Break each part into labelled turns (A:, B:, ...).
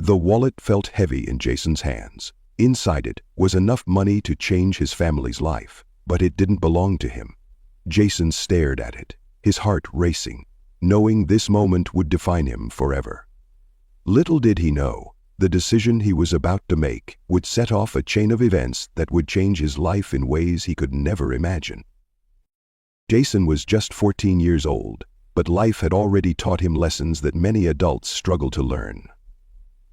A: The wallet felt heavy in Jason's hands. Inside it was enough money to change his family's life, but it didn't belong to him. Jason stared at it, his heart racing, knowing this moment would define him forever. Little did he know, the decision he was about to make would set off a chain of events that would change his life in ways he could never imagine. Jason was just 14 years old, but life had already taught him lessons that many adults struggle to learn.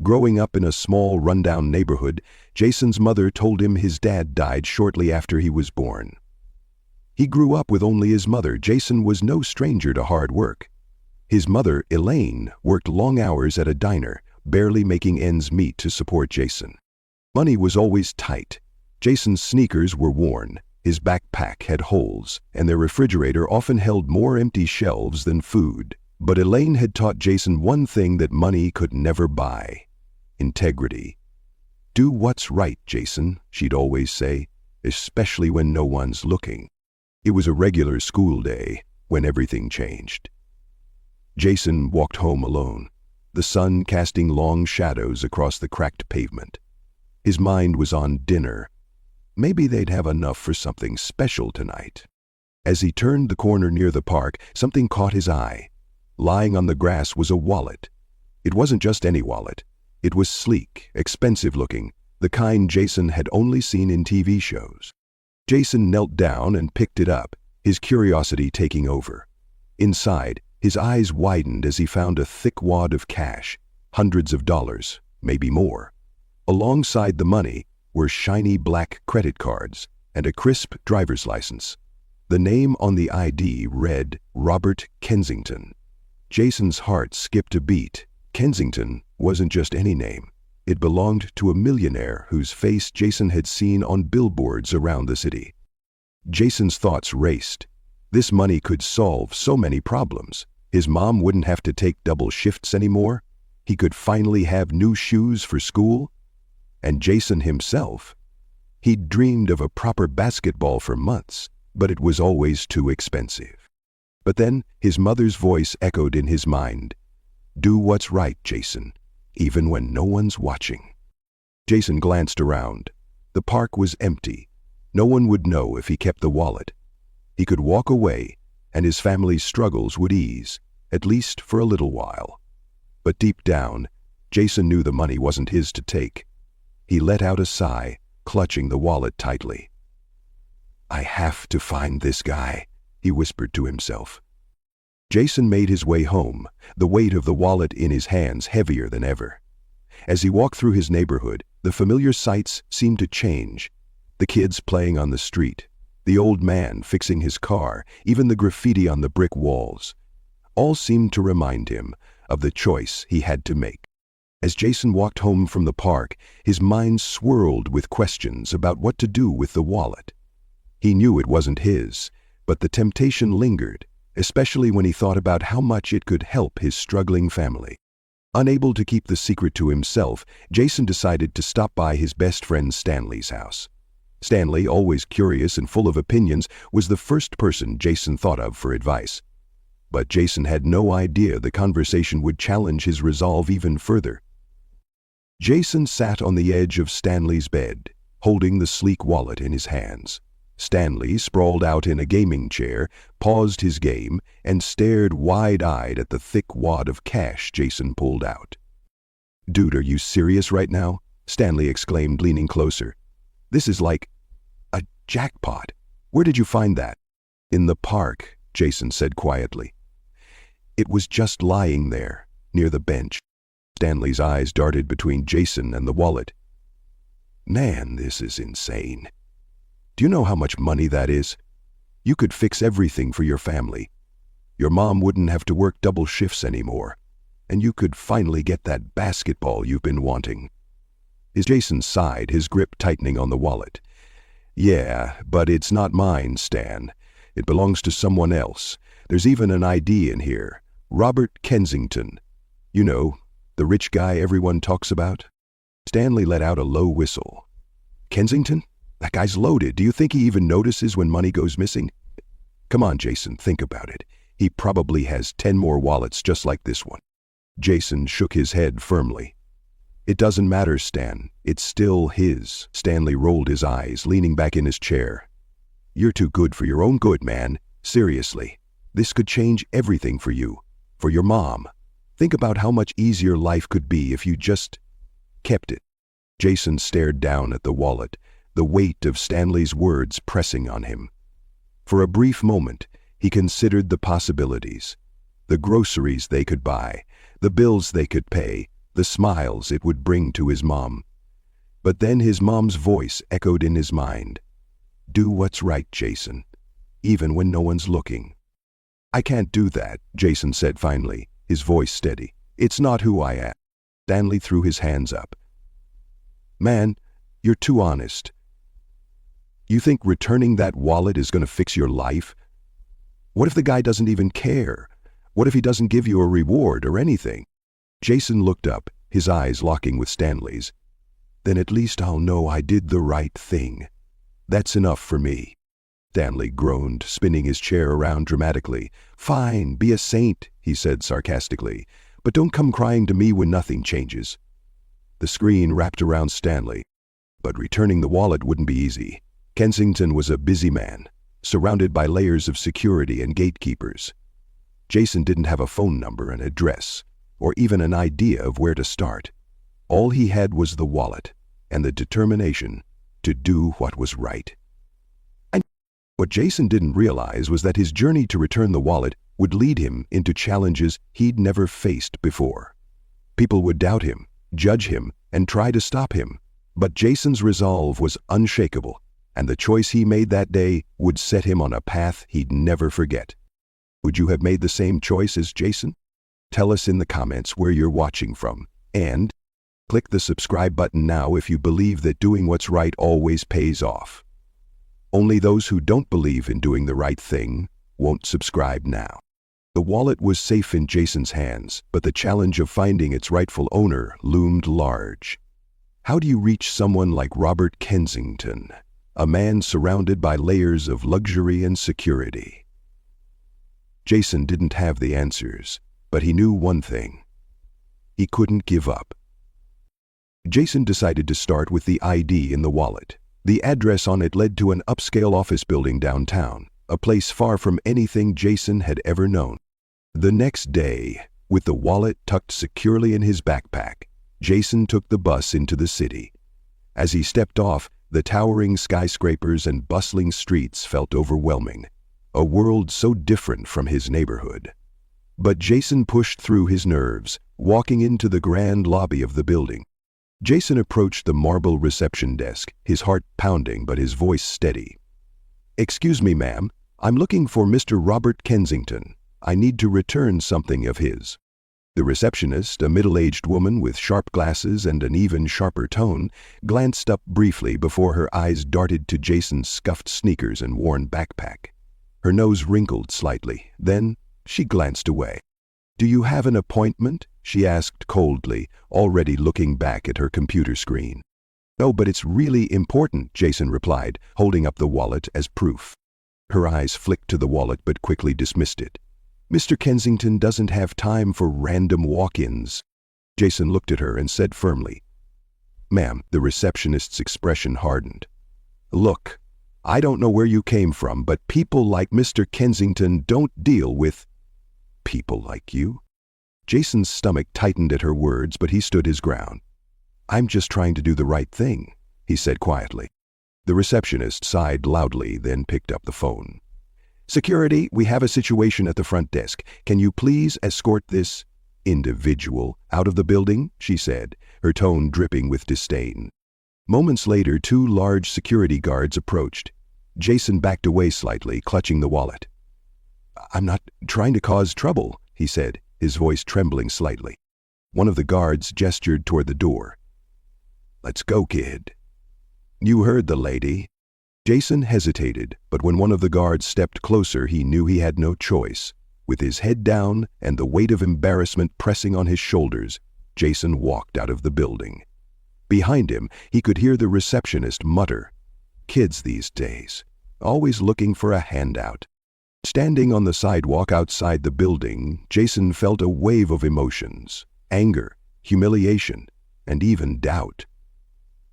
A: Growing up in a small, rundown neighborhood, Jason's mother told him his dad died shortly after he was born. He grew up with only his mother. Jason was no stranger to hard work. His mother, Elaine, worked long hours at a diner, barely making ends meet to support Jason. Money was always tight. Jason's sneakers were worn, his backpack had holes, and their refrigerator often held more empty shelves than food. But Elaine had taught Jason one thing that money could never buy: integrity. "Do what's right, Jason," she'd always say, especially when no one's looking. It was a regular school day when everything changed. Jason walked home alone, the sun casting long shadows across the cracked pavement. His mind was on dinner. Maybe they'd have enough for something special tonight. As he turned the corner near the park, something caught his eye. Lying on the grass was a wallet. It wasn't just any wallet. It was sleek, expensive-looking, the kind Jason had only seen in TV shows. Jason knelt down and picked it up, his curiosity taking over. Inside, his eyes widened as he found a thick wad of cash, hundreds of dollars, maybe more. Alongside the money were shiny black credit cards and a crisp driver's license. The name on the ID read Robert Kensington. Jason's heart skipped a beat. Kensington wasn't just any name. It belonged to a millionaire whose face Jason had seen on billboards around the city. Jason's thoughts raced. This money could solve so many problems. His mom wouldn't have to take double shifts anymore. He could finally have new shoes for school. And Jason himself, he'd dreamed of a proper basketball for months, but it was always too expensive. But then his mother's voice echoed in his mind. "Do what's right, Jason, even when no one's watching." Jason glanced around. The park was empty. No one would know if he kept the wallet. He could walk away, and his family's struggles would ease, at least for a little while. But deep down, Jason knew the money wasn't his to take. He let out a sigh, clutching the wallet tightly. "I have to find this guy," he whispered to himself. Jason made his way home, the weight of the wallet in his hands heavier than ever. As he walked through his neighborhood, the familiar sights seemed to change. The kids playing on the street, the old man fixing his car, even the graffiti on the brick walls. All seemed to remind him of the choice he had to make. As Jason walked home from the park, his mind swirled with questions about what to do with the wallet. He knew it wasn't his, but the temptation lingered, especially when he thought about how much it could help his struggling family. Unable to keep the secret to himself, Jason decided to stop by his best friend Stanley's house. Stanley, always curious and full of opinions, was the first person Jason thought of for advice. But Jason had no idea the conversation would challenge his resolve even further. Jason sat on the edge of Stanley's bed, holding the sleek wallet in his hands. Stanley, sprawled out in a gaming chair, paused his game and stared wide-eyed at the thick wad of cash Jason pulled out. "Dude, are you serious right now?" Stanley exclaimed, leaning closer. "This is like a jackpot. Where did you find that?" "In the park," Jason said quietly. It was just lying there, near the bench. Stanley's eyes darted between Jason and the wallet. "Man, this is insane. Do you know how much money that is? You could fix everything for your family. Your mom wouldn't have to work double shifts anymore, and you could finally get that basketball you've been wanting." Jason sighed, his grip tightening on the wallet. "Yeah, but it's not mine, Stan. It belongs to someone else. There's even an ID in here. Robert Kensington. You know, the rich guy everyone talks about." Stanley let out a low whistle. "Kensington? That guy's loaded. Do you think he even notices when money goes missing?" "Come on, Jason, think about it. He probably has 10 more wallets just like this one." Jason shook his head firmly. It doesn't matter, Stan. It's still his. Stanley rolled his eyes, leaning back in his chair. You're too good for your own good, man. Seriously. This could change everything for you. For your mom. Think about how much easier life could be if you just kept it. Jason stared down at the wallet, the weight of Stanley's words pressing on him. For a brief moment, he considered the possibilities. The groceries they could buy, the bills they could pay, the smiles it would bring to his mom. But then his mom's voice echoed in his mind. Do what's right, Jason, even when no one's looking. I can't do that, Jason said finally, his voice steady. It's not who I am. Stanley threw his hands up. Man, you're too honest. You think returning that wallet is going to fix your life? What if the guy doesn't even care? What if he doesn't give you a reward or anything? Jason looked up, his eyes locking with Stanley's. Then at least I'll know I did the right thing. That's enough for me. Stanley groaned, spinning his chair around dramatically. Fine, be a saint, he said sarcastically, but don't come crying to me when nothing changes. The screen wrapped around Stanley, but returning the wallet wouldn't be easy. Kensington was a busy man, surrounded by layers of security and gatekeepers. Jason didn't have a phone number, an address, or even an idea of where to start. All he had was the wallet and the determination to do what was right. And what Jason didn't realize was that his journey to return the wallet would lead him into challenges he'd never faced before. People would doubt him, judge him, and try to stop him. But Jason's resolve was unshakable, and the choice he made that day would set him on a path he'd never forget. Would you have made the same choice as Jason? Tell us in the comments where you're watching from, and click the subscribe button now if you believe that doing what's right always pays off. Only those who don't believe in doing the right thing won't subscribe now. The wallet was safe in Jason's hands, but the challenge of finding its rightful owner loomed large. How do you reach someone like Robert Kensington, a man surrounded by layers of luxury and security? Jason didn't have the answers, but he knew one thing. He couldn't give up. Jason decided to start with the ID in the wallet. The address on it led to an upscale office building downtown, a place far from anything Jason had ever known. The next day, with the wallet tucked securely in his backpack, Jason took the bus into the city. As he stepped off, the towering skyscrapers and bustling streets felt overwhelming, a world so different from his neighborhood. But Jason pushed through his nerves, walking into the grand lobby of the building. Jason approached the marble reception desk, his heart pounding but his voice steady. Excuse me, ma'am. I'm looking for Mr. Robert Kensington. I need to return something of his. The receptionist, a middle-aged woman with sharp glasses and an even sharper tone, glanced up briefly before her eyes darted to Jason's scuffed sneakers and worn backpack. Her nose wrinkled slightly. Then she glanced away. Do you have an appointment? She asked coldly, already looking back at her computer screen. No, but it's really important, Jason replied, holding up the wallet as proof. Her eyes flicked to the wallet but quickly dismissed it. Mr. Kensington doesn't have time for random walk-ins. Jason looked at her and said firmly, Ma'am, the receptionist's expression hardened. Look, I don't know where you came from, but people like Mr. Kensington don't deal with people like you. Jason's stomach tightened at her words, but he stood his ground. I'm just trying to do the right thing, he said quietly. The receptionist sighed loudly, then picked up the phone. Security, we have a situation at the front desk. Can you please escort this individual out of the building? She said, her tone dripping with disdain. Moments later, 2 large security guards approached. Jason backed away slightly, clutching the wallet. I'm not trying to cause trouble, he said, his voice trembling slightly. One of the guards gestured toward the door. Let's go, kid. You heard the lady. Jason hesitated, but when one of the guards stepped closer, he knew he had no choice. With his head down and the weight of embarrassment pressing on his shoulders, Jason walked out of the building. Behind him, he could hear the receptionist mutter, Kids these days, always looking for a handout. Standing on the sidewalk outside the building, Jason felt a wave of emotions, anger, humiliation, and even doubt.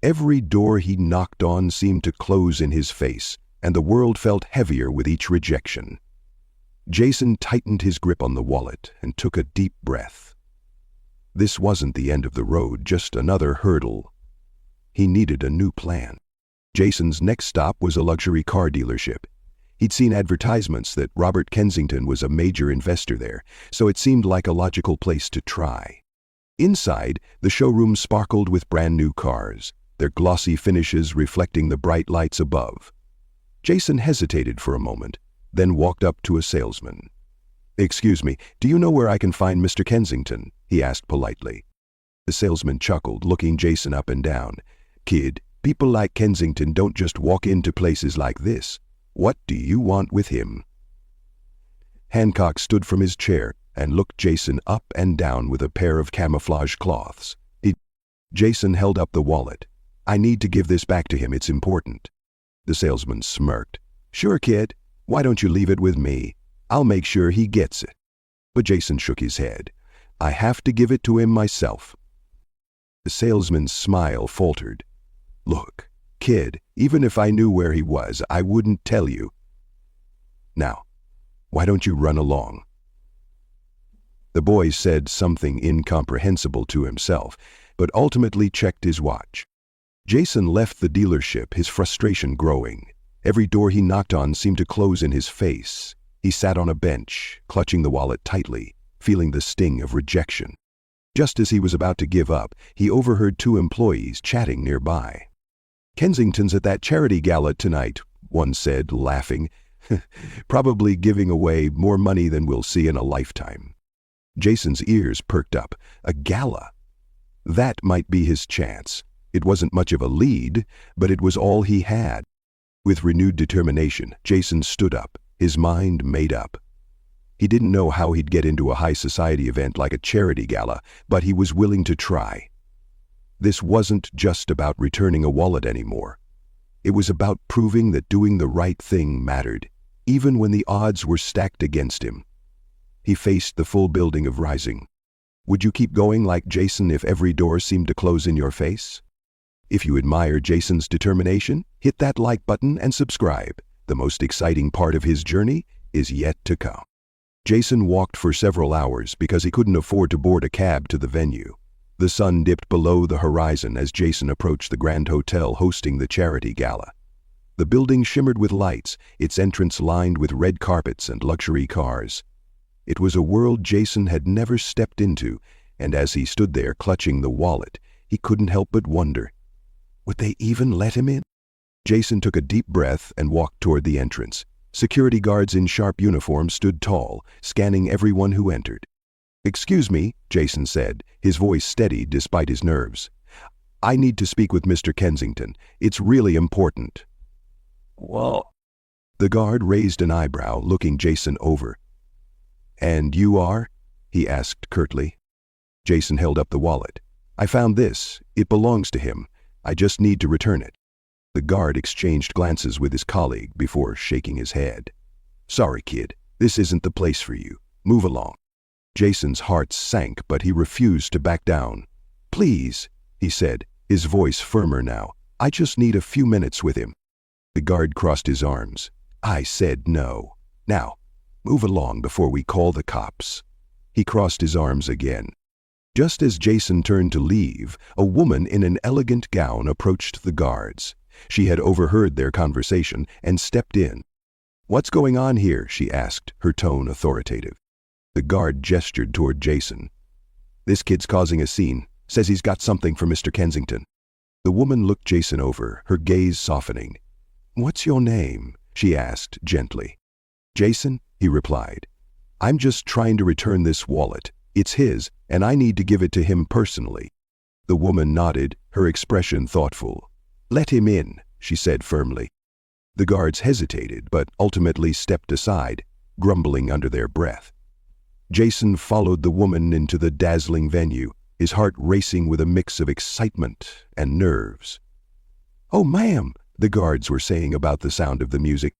A: Every door he knocked on seemed to close in his face, and the world felt heavier with each rejection. Jason tightened his grip on the wallet and took a deep breath. This wasn't the end of the road, just another hurdle. He needed a new plan. Jason's next stop was a luxury car dealership. He'd seen advertisements that Robert Kensington was a major investor there, so it seemed like a logical place to try. Inside, the showroom sparkled with brand new cars, their glossy finishes reflecting the bright lights above. Jason hesitated for a moment, then walked up to a salesman. "Excuse me, do you know where I can find Mr. Kensington?" he asked politely. The salesman chuckled, looking Jason up and down. "Kid, people like Kensington don't just walk into places like this. What do you want with him?" Hancock stood from his chair and looked Jason up and down with a pair of camouflage cloths. Jason held up the wallet. "I need to give this back to him, it's important." The salesman smirked. "Sure, kid. Why don't you leave it with me? I'll make sure he gets it." But Jason shook his head. "I have to give it to him myself." The salesman's smile faltered. "Look, kid, even if I knew where he was, I wouldn't tell you. Now, why don't you run along?" The boy said something incomprehensible to himself, but ultimately checked his watch. Jason left the dealership, his frustration growing. Every door he knocked on seemed to close in his face. He sat on a bench, clutching the wallet tightly, feeling the sting of rejection. Just as he was about to give up, he overheard two employees chatting nearby. "Kensington's at that charity gala tonight," one said, laughing. "Probably giving away more money than we'll see in a lifetime." Jason's ears perked up. A gala? That might be his chance. It wasn't much of a lead, but it was all he had. With renewed determination, Jason stood up, his mind made up. He didn't know how he'd get into a high society event like a charity gala, but he was willing to try. This wasn't just about returning a wallet anymore. It was about proving that doing the right thing mattered, even when the odds were stacked against him. He faced the full building of Rising. Would you keep going like Jason if every door seemed to close in your face? If you admire Jason's determination, hit that like button and subscribe. The most exciting part of his journey is yet to come. Jason walked for several hours because he couldn't afford to board a cab to the venue. The sun dipped below the horizon as Jason approached the Grand Hotel hosting the charity gala. The building shimmered with lights, its entrance lined with red carpets and luxury cars. It was a world Jason had never stepped into, and as he stood there clutching the wallet, he couldn't help but wonder, would they even let him in? Jason took a deep breath and walked toward the entrance. Security guards in sharp uniforms stood tall, scanning everyone who entered. "Excuse me," Jason said, his voice steady despite his nerves. "I need to speak with Mr. Kensington. It's really important."
B: Well,
A: The guard raised an eyebrow, looking Jason over. "And you are?" he asked curtly. Jason held up the wallet. "I found this. It belongs to him. I just need to return it." The guard exchanged glances with his colleague before shaking his head. "Sorry, kid. This isn't the place for you. Move along." Jason's heart sank, but he refused to back down. "Please," he said, his voice firmer now. "I just need a few minutes with him." The guard crossed his arms. "I said no. Now, move along before we call the cops." He crossed his arms again. Just as Jason turned to leave, a woman in an elegant gown approached the guards. She had overheard their conversation and stepped in. "What's going on here?" she asked, her tone authoritative. The guard gestured toward Jason. "This kid's causing a scene. Says he's got something for Mr. Kensington." The woman looked Jason over, her gaze softening. "What's your name?" she asked gently. "Jason," he replied. "I'm just trying to return this wallet. It's his, and I need to give it to him personally." The woman nodded, her expression thoughtful. "Let him in," she said firmly. The guards hesitated, but ultimately stepped aside, grumbling under their breath. Jason followed the woman into the dazzling venue, his heart racing with a mix of excitement and nerves. "Oh, ma'am," the guards were saying about the sound of the music.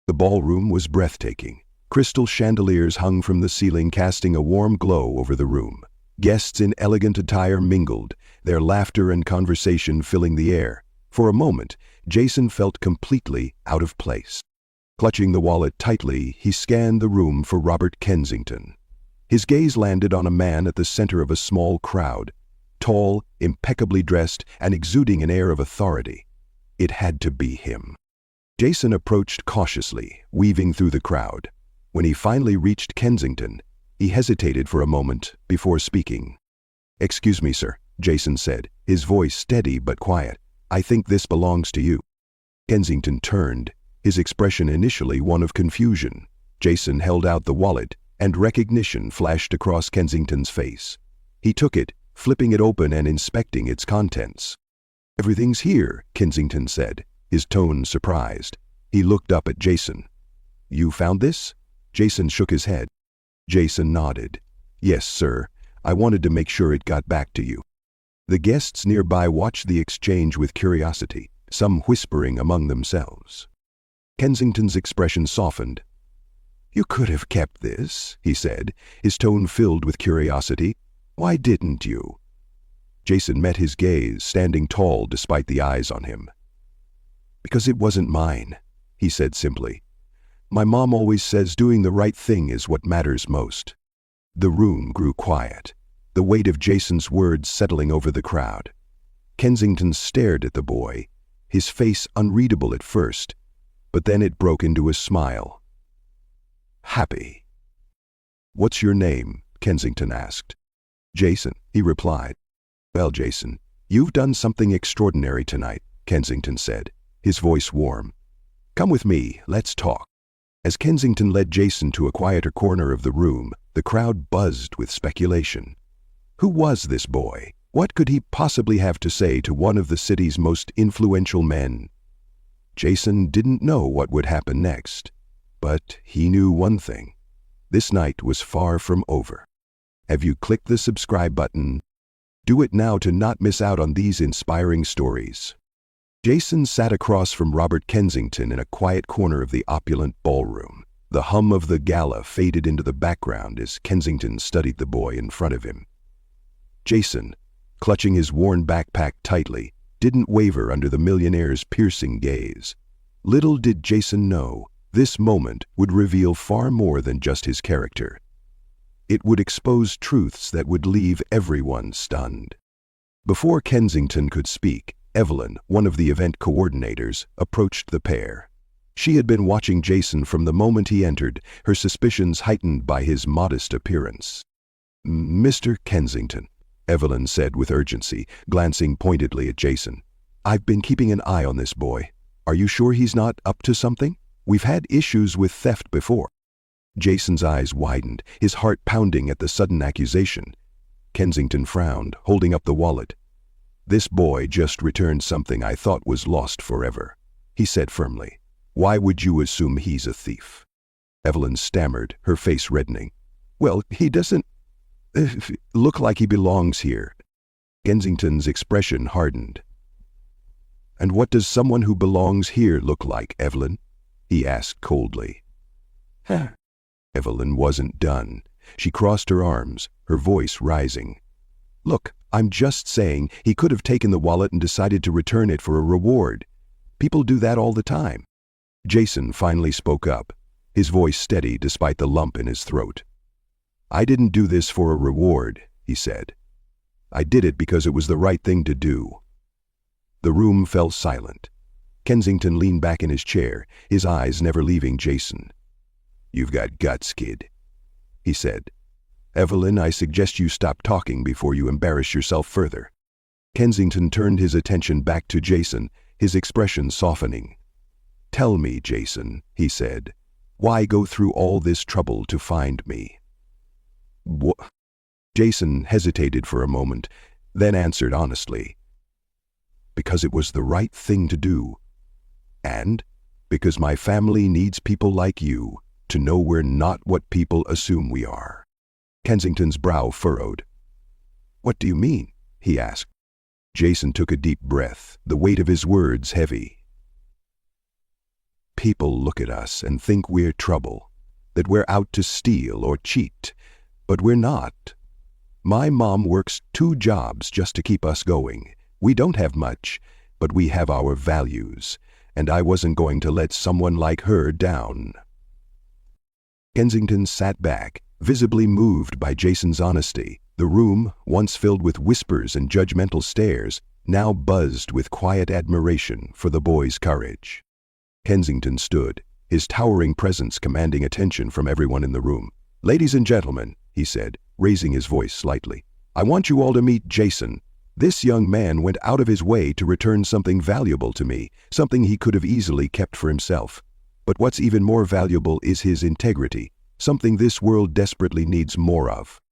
A: The ballroom was breathtaking. Crystal chandeliers hung from the ceiling, casting a warm glow over the room. Guests in elegant attire mingled, their laughter and conversation filling the air. For a moment, Jason felt completely out of place. Clutching the wallet tightly, he scanned the room for Robert Kensington. His gaze landed on a man at the center of a small crowd, tall, impeccably dressed, and exuding an air of authority. It had to be him. Jason approached cautiously, weaving through the crowd. When he finally reached Kensington, he hesitated for a moment before speaking. "Excuse me, sir," Jason said, his voice steady but quiet. "I think this belongs to you." Kensington turned, his expression initially one of confusion. Jason held out the wallet, and recognition flashed across Kensington's face. He took it, flipping it open and inspecting its contents. "Everything's here," Kensington said, his tone surprised. He looked up at Jason. "You found this?" Jason shook his head. Jason nodded. "Yes, sir. I wanted to make sure it got back to you." The guests nearby watched the exchange with curiosity, some whispering among themselves. Kensington's expression softened. "You could have kept this," he said, his tone filled with curiosity. "Why didn't you?" Jason met his gaze, standing tall despite the eyes on him. "Because it wasn't mine," he said simply. "My mom always says doing the right thing is what matters most." The room grew quiet, the weight of Jason's words settling over the crowd. Kensington stared at the boy, his face unreadable at first, but then it broke into a smile. "Happy." "What's your name?" Kensington asked. "Jason," he replied. "Well, Jason, you've done something extraordinary tonight," Kensington said, his voice warm. "Come with me, let's talk." As Kensington led Jason to a quieter corner of the room, the crowd buzzed with speculation. Who was this boy? What could he possibly have to say to one of the city's most influential men? Jason didn't know what would happen next, but he knew one thing. This night was far from over. Have you clicked the subscribe button? Do it now to not miss out on these inspiring stories. Jason sat across from Robert Kensington in a quiet corner of the opulent ballroom. The hum of the gala faded into the background as Kensington studied the boy in front of him. Jason, clutching his worn backpack tightly, didn't waver under the millionaire's piercing gaze. Little did Jason know, this moment would reveal far more than just his character. It would expose truths that would leave everyone stunned. Before Kensington could speak, Evelyn, one of the event coordinators, approached the pair. She had been watching Jason from the moment he entered, her suspicions heightened by his modest appearance. "Mr. Kensington," Evelyn said with urgency, glancing pointedly at Jason. "I've been keeping an eye on this boy. Are you sure he's not up to something? We've had issues with theft before." Jason's eyes widened, his heart pounding at the sudden accusation. Kensington frowned, holding up the wallet. "This boy just returned something I thought was lost forever," he said firmly. "Why would you assume he's a thief?" Evelyn stammered, her face reddening. "Well, he doesn't look like he belongs here." Kensington's expression hardened. "And what does someone who belongs here look like, Evelyn?" he asked coldly. Evelyn wasn't done. She crossed her arms, her voice rising. "Look, I'm just saying he could have taken the wallet and decided to return it for a reward. People do that all the time." Jason finally spoke up, his voice steady despite the lump in his throat. "I didn't do this for a reward," he said. "I did it because it was the right thing to do." The room fell silent. Kensington leaned back in his chair, his eyes never leaving Jason. "You've got guts, kid," he said. "Evelyn, I suggest you stop talking before you embarrass yourself further." Kensington turned his attention back to Jason, his expression softening. "Tell me, Jason," he said, "why go through all this trouble to find me?" "What?" Jason hesitated for a moment, then answered honestly. "Because it was the right thing to do. And because my family needs people like you to know we're not what people assume we are." Kensington's brow furrowed. "What do you mean?" he asked. Jason took a deep breath, the weight of his words heavy. "People look at us and think we're trouble, that we're out to steal or cheat, but we're not. My mom works 2 jobs just to keep us going. We don't have much, but we have our values, and I wasn't going to let someone like her down." Kensington sat back, visibly moved by Jason's honesty. The room, once filled with whispers and judgmental stares, now buzzed with quiet admiration for the boy's courage. Kensington stood, his towering presence commanding attention from everyone in the room. "Ladies and gentlemen," he said, raising his voice slightly, "I want you all to meet Jason. This young man went out of his way to return something valuable to me, something he could have easily kept for himself. But what's even more valuable is his integrity, something this world desperately needs more of."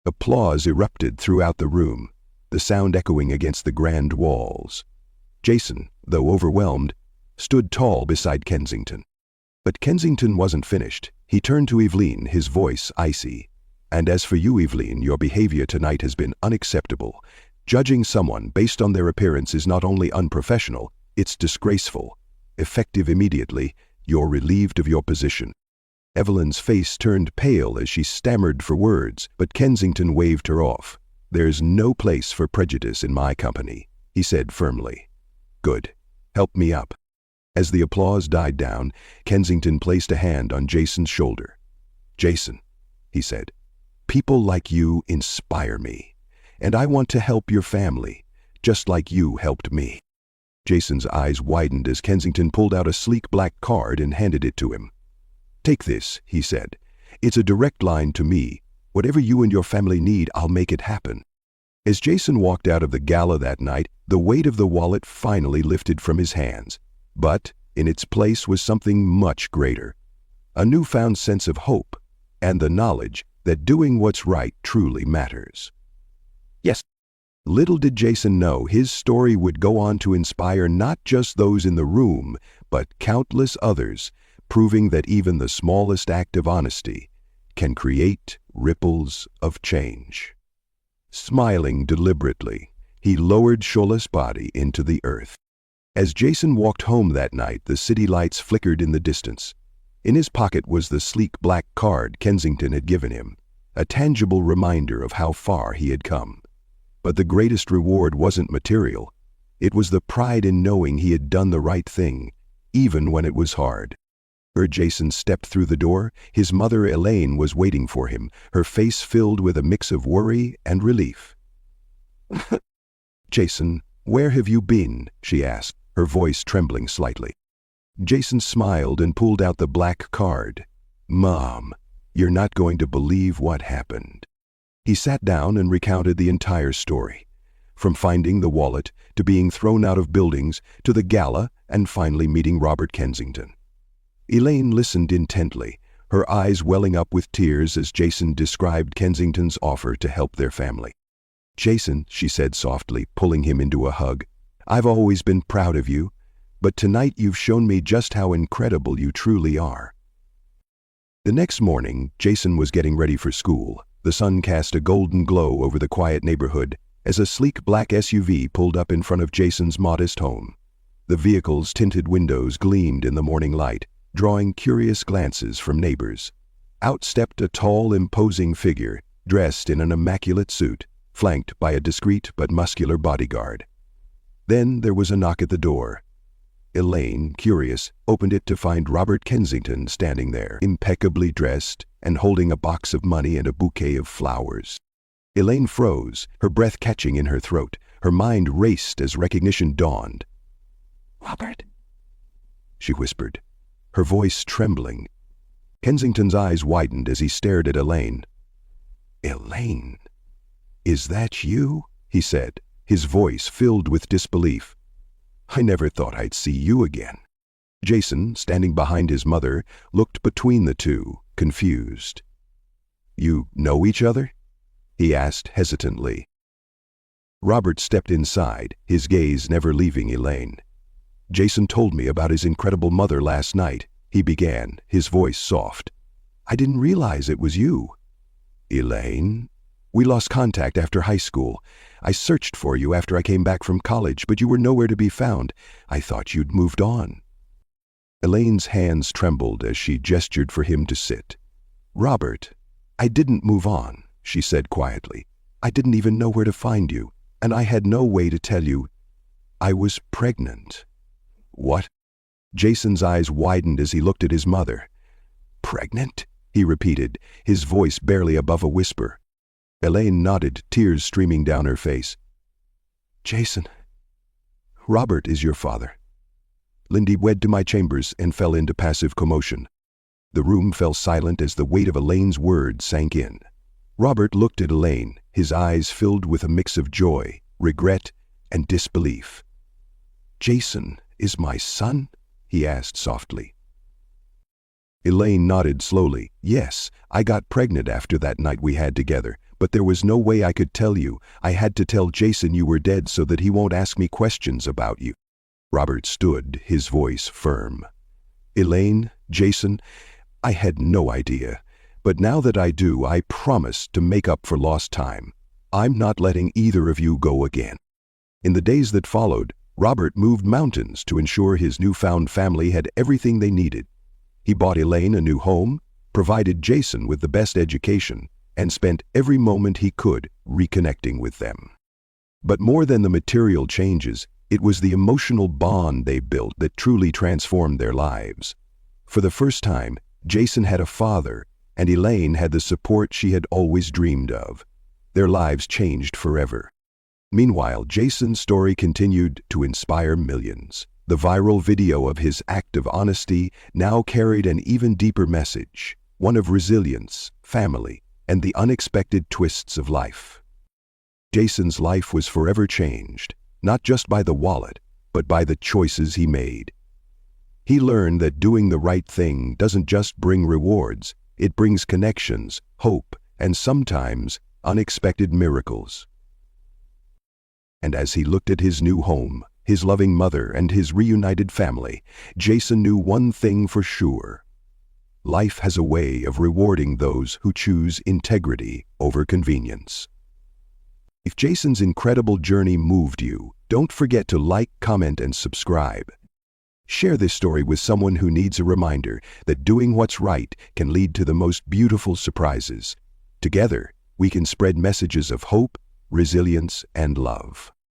A: Applause erupted throughout the room, the sound echoing against the grand walls. Jason, though overwhelmed, stood tall beside Kensington. But Kensington wasn't finished. He turned to Evelyn, his voice icy. "And as for you, Evelyn, your behavior tonight has been unacceptable. Judging someone based on their appearance is not only unprofessional, it's disgraceful. Effective immediately, you're relieved of your position." Evelyn's face turned pale as she stammered for words, but Kensington waved her off. "There's no place for prejudice in my company," he said firmly. "Good. Help me up." As the applause died down, Kensington placed a hand on Jason's shoulder. "Jason," he said, "people like you inspire me, and I want to help your family, just like you helped me." Jason's eyes widened as Kensington pulled out a sleek black card and handed it to him. "Take this," he said. "It's a direct line to me. Whatever you and your family need, I'll make it happen." As Jason walked out of the gala that night, the weight of the wallet finally lifted from his hands. But in its place was something much greater, a newfound sense of hope, and the knowledge that doing what's right truly matters. Yes, little did Jason know his story would go on to inspire not just those in the room, but countless others, proving that even the smallest act of honesty can create ripples of change. Smiling deliberately, he lowered Shola's body into the earth. As Jason walked home that night, the city lights flickered in the distance. In his pocket was the sleek black card Kensington had given him, a tangible reminder of how far he had come. But the greatest reward wasn't material. It was the pride in knowing he had done the right thing, even when it was hard. Jason stepped through the door. His mother, Elaine, was waiting for him, her face filled with a mix of worry and relief. "Jason, where have you been?" she asked, her voice trembling slightly. Jason smiled and pulled out the black card. "Mom, you're not going to believe what happened." He sat down and recounted the entire story, from finding the wallet, to being thrown out of buildings, to the gala, and finally meeting Robert Kensington. Elaine listened intently, her eyes welling up with tears as Jason described Kensington's offer to help their family. "Jason," she said softly, pulling him into a hug, "I've always been proud of you, but tonight you've shown me just how incredible you truly are." The next morning, Jason was getting ready for school. The sun cast a golden glow over the quiet neighborhood as a sleek black SUV pulled up in front of Jason's modest home. The vehicle's tinted windows gleamed in the morning light, drawing curious glances from neighbors. Out stepped a tall, imposing figure, dressed in an immaculate suit, flanked by a discreet but muscular bodyguard. Then there was a knock at the door. Elaine, curious, opened it to find Robert Kensington standing there, impeccably dressed and holding a box of money and a bouquet of flowers. Elaine froze, her breath catching in her throat. Her mind raced as recognition dawned. "Robert," she whispered, her voice trembling. Kensington's eyes widened as he stared at Elaine. "Elaine, is that you?" he said, his voice filled with disbelief. "I never thought I'd see you again." Jason, standing behind his mother, looked between the two, confused. "You know each other?" he asked hesitantly. Robert stepped inside, his gaze never leaving Elaine. "Jason told me about his incredible mother last night," he began, his voice soft. "I didn't realize it was you." "Elaine? We lost contact after high school. I searched for you after I came back from college, but you were nowhere to be found. I thought you'd moved on." Elaine's hands trembled as she gestured for him to sit. "Robert, I didn't move on," she said quietly. I didn't even know where to find you, and I had no way to tell you. I was pregnant." "What?" Jason's eyes widened as he looked at his mother. "Pregnant?" he repeated, his voice barely above a whisper. Elaine nodded, tears streaming down her face. "Jason, Robert is your father." Lindy wed to my chambers and fell into passive commotion. The room fell silent as the weight of Elaine's words sank in. Robert looked at Elaine, his eyes filled with a mix of joy, regret, and disbelief. "Jason is my son?" he asked softly. Elaine nodded slowly. "Yes, I got pregnant after that night we had together, but there was no way I could tell you. I had to tell Jason you were dead so that he won't ask me questions about you." Robert stood, his voice firm. "Elaine, Jason, I had no idea. But now that I do, I promise to make up for lost time. I'm not letting either of you go again." In the days that followed, Robert moved mountains to ensure his newfound family had everything they needed. He bought Elaine a new home, provided Jason with the best education, and spent every moment he could reconnecting with them. But more than the material changes, it was the emotional bond they built that truly transformed their lives. For the first time, Jason had a father, and Elaine had the support she had always dreamed of. Their lives changed forever. Meanwhile, Jason's story continued to inspire millions. The viral video of his act of honesty now carried an even deeper message, one of resilience, family, and the unexpected twists of life. Jason's life was forever changed, not just by the wallet, but by the choices he made. He learned that doing the right thing doesn't just bring rewards, it brings connections, hope, and sometimes unexpected miracles. And as he looked at his new home, his loving mother, and his reunited family, Jason knew one thing for sure. Life has a way of rewarding those who choose integrity over convenience. If Jason's incredible journey moved you, don't forget to like, comment, and subscribe. Share this story with someone who needs a reminder that doing what's right can lead to the most beautiful surprises. Together, we can spread messages of hope, resilience, and love.